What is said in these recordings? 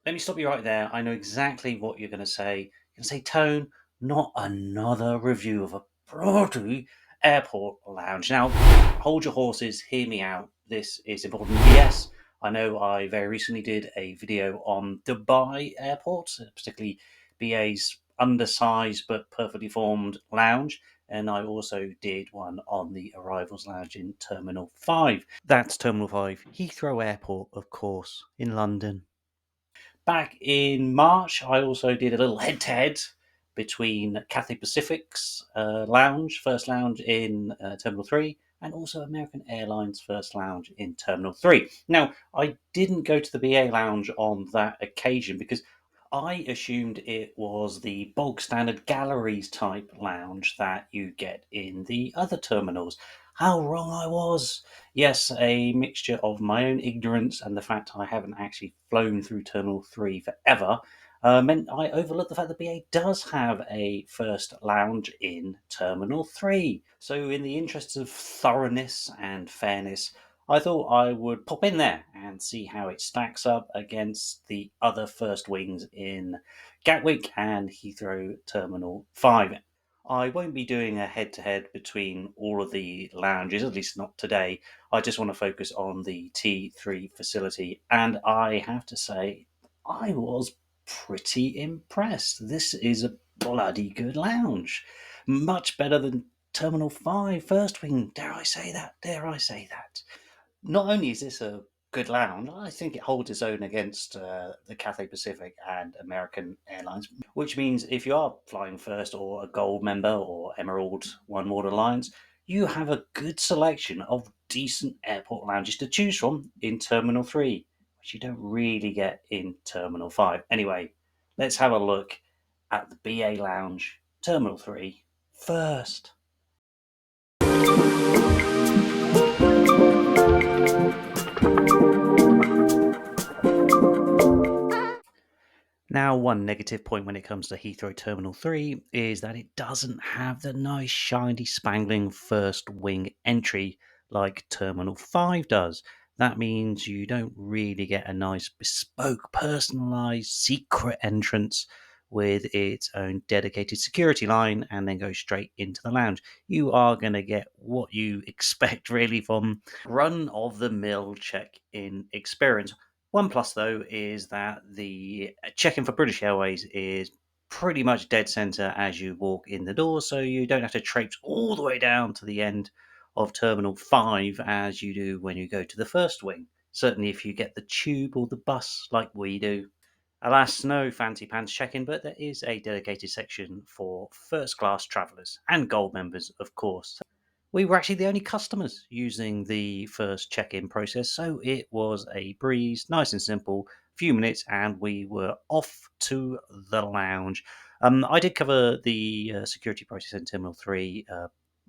let me stop you right there. I know exactly what you're going to say. You're going to say, Tone, not another review of a bloody airport lounge. Now, hold your horses, hear me out. This is important. Yes, I know I very recently did a video on Dubai airports, particularly BA's undersized but perfectly formed lounge. And I also did one on the arrivals lounge in Terminal 5. That's Terminal 5, Heathrow Airport, of course, in London. Back in March, I also did a little head to head between Cathay Pacific's lounge, first lounge in Terminal 3, and also American Airlines First Lounge in Terminal 3. Now, I didn't go to the BA lounge on that occasion because I assumed it was the bog standard galleries type lounge that you get in the other terminals. How wrong I was! Yes, a mixture of my own ignorance and the fact I haven't actually flown through Terminal 3 forever meant I overlooked the fact that BA does have a first lounge in Terminal 3. So, in the interests of thoroughness and fairness, I thought I would pop in there and see how it stacks up against the other first wings in Gatwick and Heathrow Terminal 5. I won't be doing a head to head between all of the lounges, at least not today. I just want to focus on the T3 facility. And I have to say, I was pretty impressed. This is a bloody good lounge. Much better than Terminal 5 First Wing. Dare I say that? Dare I say that? Not only is this a good lounge, I think it holds its own against the Cathay Pacific and American Airlines, which means if you are flying first or a gold member or Emerald oneworld Alliance, you have a good selection of decent airport lounges to choose from in Terminal 3, which you don't really get in Terminal 5. Anyway, let's have a look at the BA Lounge, Terminal 3, first. Now, one negative point when it comes to Heathrow Terminal 3 is that it doesn't have the nice, shiny, spangling first wing entry like Terminal 5 does. That means you don't really get a nice, bespoke, personalised, secret entrance with its own dedicated security line and then go straight into the lounge. You are going to get what you expect, really, from run of the mill check in experience. One plus, though, is that the check-in for British Airways is pretty much dead centre as you walk in the door, so you don't have to traipse all the way down to the end of Terminal 5 as you do when you go to the first wing. Certainly, if you get the tube or the bus like we do. Alas, no fancy pants check-in, but there is a dedicated section for first class travellers and gold members, of course. We were actually the only customers using the first check-in process, so it was a breeze, nice and simple. Few minutes, and we were off to the lounge. I did cover the security process in Terminal 3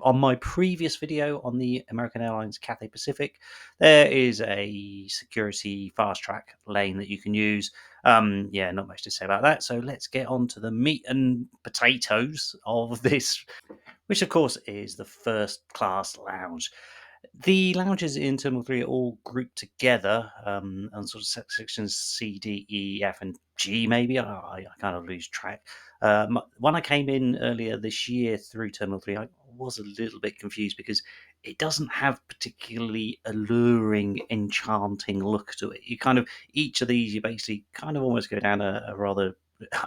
on my previous video on the American Airlines Cathay Pacific. There is a security fast track lane that you can use. Yeah, not much to say about that. So let's get on to the meat and potatoes of this, which of course is the first class lounge. The lounges in Terminal 3 are all grouped together on sort of sections C, D, E, F, and G, maybe. I kind of lose track. When I came in earlier this year through Terminal 3, I was a little bit confused because it doesn't have particularly alluring, enchanting look to it. You kind of, each of these, you basically kind of almost go down a rather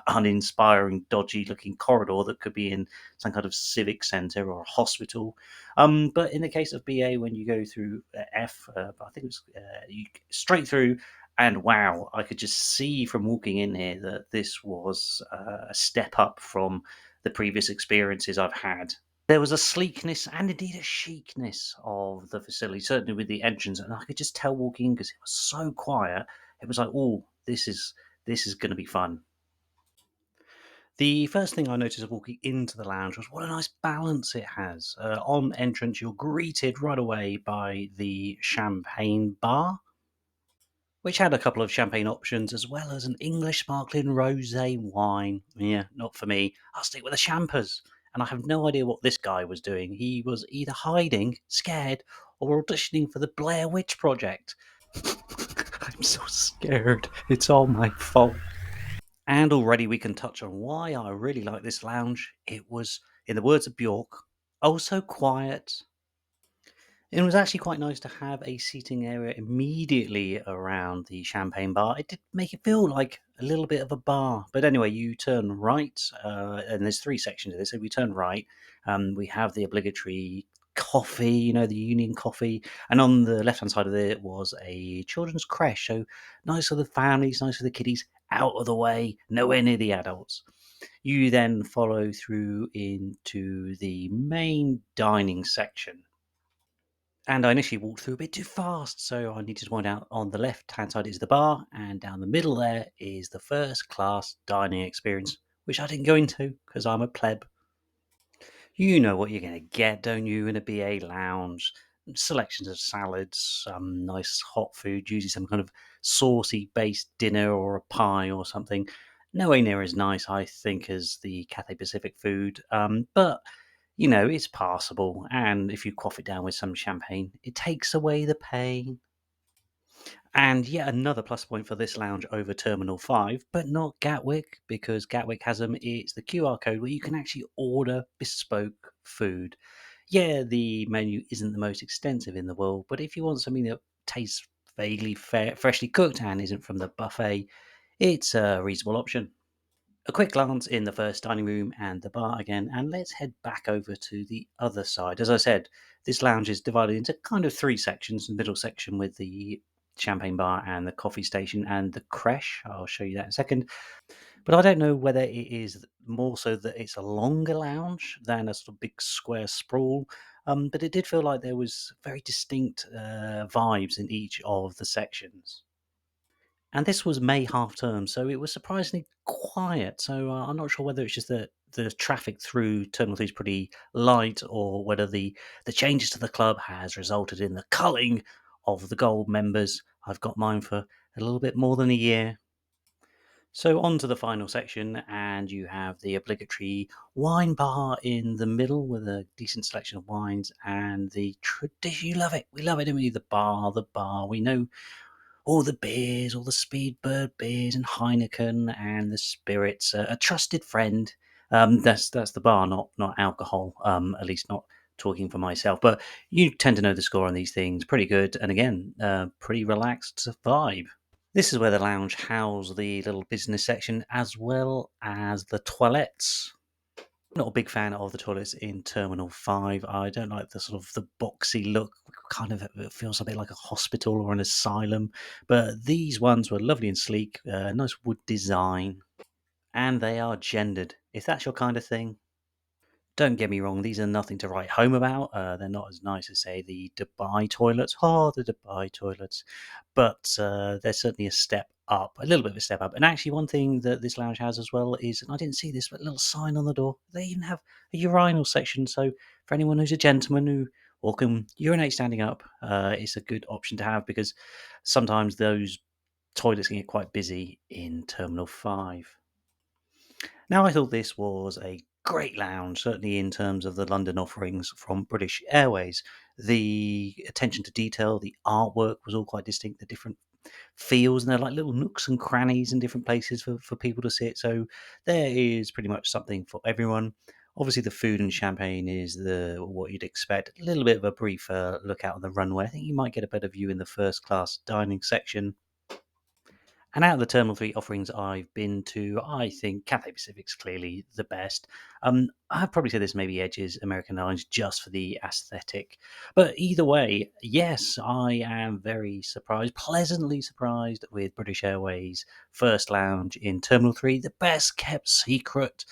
uninspiring, dodgy looking corridor that could be in some kind of civic centre or a hospital. But in the case of BA, when you go through F, I think it was you, straight through, and wow, I could just see from walking in here that this was a step up from the previous experiences I've had. There was a sleekness and indeed a chicness of the facility, certainly with the entrance, and I could just tell walking in because it was so quiet. It was like, oh, this is going to be fun. The first thing I noticed walking into the lounge was what a nice balance it has. On entrance, you're greeted right away by the champagne bar, which had a couple of champagne options as well as an English sparkling rosé wine. Yeah, not for me. I'll stick with the champers. And I have no idea what this guy was doing. He was either hiding, scared, or auditioning for the Blair Witch Project. I'm so scared. It's all my fault. And already we can touch on why I really like this lounge. It was, in the words of Bjork, oh so quiet. It was actually quite nice to have a seating area immediately around the champagne bar. It did make it feel like a little bit of a bar. But anyway, you turn right, and there's three sections of this. So we turn right, we have the obligatory coffee, the Union coffee. And on the left hand side of it was a children's creche. So nice for the families, nice for the kiddies, out of the way, nowhere near the adults. You then follow through into the main dining section. And I initially walked through a bit too fast, so I needed to point out on the left-hand side is the bar, and down the middle there is the first class dining experience, which I didn't go into because I'm a pleb. You know what you're going to get, don't you, in a BA lounge? Selections of salads, some nice hot food, usually some kind of saucy based dinner or a pie or something. Nowhere near as nice, I think, as the Cathay Pacific food, but it's passable. And if you quaff it down with some champagne, it takes away the pain. And yet another plus point for this lounge over Terminal 5, but not Gatwick, because Gatwick has them. It's the QR code where you can actually order bespoke food. Yeah, the menu isn't the most extensive in the world, but if you want something that tastes vaguely freshly cooked and isn't from the buffet, it's a reasonable option. A quick glance in the first dining room and the bar again, and let's head back over to the other side. As I said, this lounge is divided into kind of three sections. The middle section with the champagne bar and the coffee station and the creche. I'll show you that in a second. But I don't know whether it is more so that it's a longer lounge than a sort of big square sprawl. But it did feel like there was very distinct vibes in each of the sections. And this was May half term, so it was surprisingly quiet. So I'm not sure whether it's just that the traffic through Terminal 3 is pretty light, or whether the changes to the club has resulted in the culling of the gold members. I've got mine for a little bit more than a year. So on to the final section, and you have the obligatory wine bar in the middle with a decent selection of wines and the tradition. You love it. We love it, don't we? The bar, the bar. We know all the beers, all the Speedbird beers and Heineken and the spirits. A trusted friend. That's the bar, not alcohol. At least not talking for myself. But you tend to know the score on these things pretty good. And again, pretty relaxed vibe. This is where the lounge houses the little business section as well as the toilets. Not a big fan of the toilets in Terminal 5. I don't like the sort of the boxy look. Kind of it feels a bit like a hospital or an asylum. But these ones were lovely and sleek, nice wood design, and they are gendered. If that's your kind of thing, don't get me wrong, these are nothing to write home about. They're not as nice as, say, the Dubai toilets. Oh, the Dubai toilets. But they're certainly a step up, a little bit of a step up. And actually, one thing that this lounge has as well is, and I didn't see this, but a little sign on the door. They even have a urinal section. So for anyone who's a gentleman who or can urinate standing up, it's a good option to have, because sometimes those toilets can get quite busy in Terminal 5. Now, I thought this was a great lounge, certainly in terms of the London offerings from British Airways. The attention to detail, the artwork was all quite distinct, the different feels, and they're like little nooks and crannies and different places for people to sit. So there is pretty much something for everyone. Obviously, the food and champagne is the what you'd expect. A little bit of a brief look out on the runway. I think you might get a better view in the first class dining section. And out of the Terminal 3 offerings I've been to, I think Cathay Pacific's clearly the best. I'd probably say this maybe edges American Airlines just for the aesthetic. But either way, yes, I am very surprised, pleasantly surprised with British Airways First Lounge in Terminal 3, the best kept secret.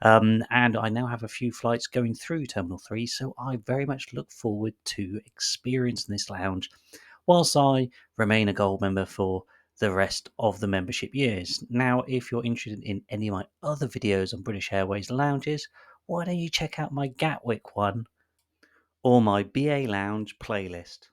And I now have a few flights going through Terminal 3, so I very much look forward to experiencing this lounge whilst I remain a gold member for the rest of the membership years. Now, if you're interested in any of my other videos on British Airways lounges, why don't you check out my Gatwick one or my BA Lounge playlist?